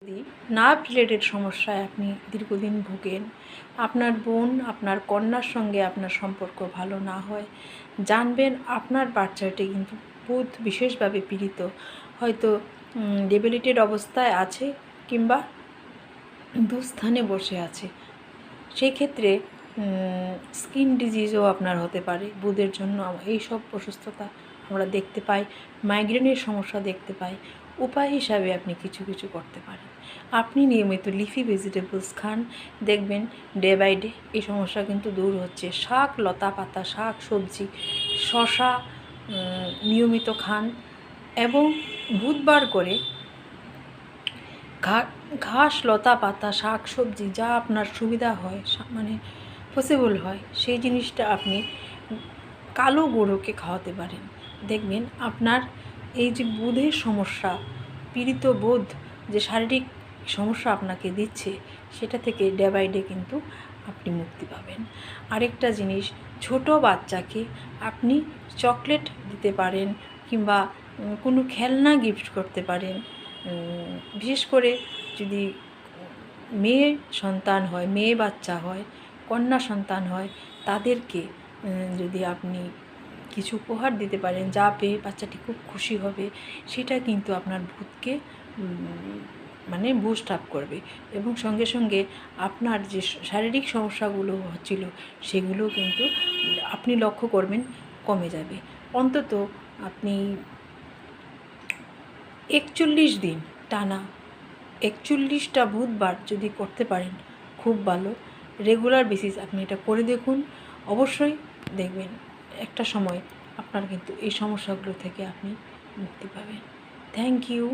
যদি nerve related সমস্যায় আপনি দীর্ঘদিন ভোগেন, আপনার বোন আপনার কন্যার সঙ্গে আপনার সম্পর্ক ভালো না হয়, জানবেন আপনার বাচ্চাটি কিন্তু বুধ বিশেষভাবে পীড়িত, হয়তো ডেবিলিটেড অবস্থায় আছে কিংবা দুস্থানে বসে আছে। সেই ক্ষেত্রে স্কিন ডিজিজও আপনার হতে পারে। বুধের জন্য এই সব অসুস্থতা আমরা দেখতে পাই, মাইগ্রেনের সমস্যা দেখতে পাই। উপায় হিসাবে আপনি কিছু কিছু করতে পারেন। আপনি নিয়মিত লিফি ভেজিটেবলস খান, দেখবেন ডে বাই ডে এই সমস্যা কিন্তু দূর হচ্ছে। শাক, লতা পাতা, শাক সবজি, শশা নিয়মিত খান এবং বুধবার করে ঘাস, লতা পাতা, শাক সবজি যা আপনার সুবিধা হয়, মানে পসিবল হয়, সেই জিনিসটা আপনি কালো গরুকে খাওয়াতে পারেন। দেখবেন আপনার এই যে বুধের সমস্যা, পীড়িত বোধ যে শারীরিক সমস্যা আপনাকে দিচ্ছে, সেটা থেকে ডে বাই ডে কিন্তু আপনি মুক্তি পাবেন। আরেকটা জিনিস, ছোট বাচ্চাকে আপনি চকলেট দিতে পারেন কিংবা কোনো খেলনা গিফট করতে পারেন। বিশেষ করে যদি মেয়ে সন্তান হয়, মেয়ে বাচ্চা হয়, কন্যা সন্তান হয়, তাদেরকে যদি আপনি কিছু উপহার দিতে পারেন, যা পেয়ে বাচ্চাটি খুব খুশি হবে, সেটা কিন্তু আপনার ভূতকে মানে বুস্ট আপ করবে এবং সঙ্গে সঙ্গে আপনার যে শারীরিক সমস্যাগুলো হচ্ছিল সেগুলো কিন্তু আপনি লক্ষ্য করবেন কমে যাবে। অন্তত আপনি 41 দিন টানা 41টা বুধবার যদি করতে পারেন, খুব ভালো। রেগুলার বেসিস আপনি এটা করে দেখুন, অবশ্যই দেখবেন একটা সময় আপনার কিন্তু এই সমস্যাগুলো থেকে আপনি মুক্তি পাবেন। Thank you.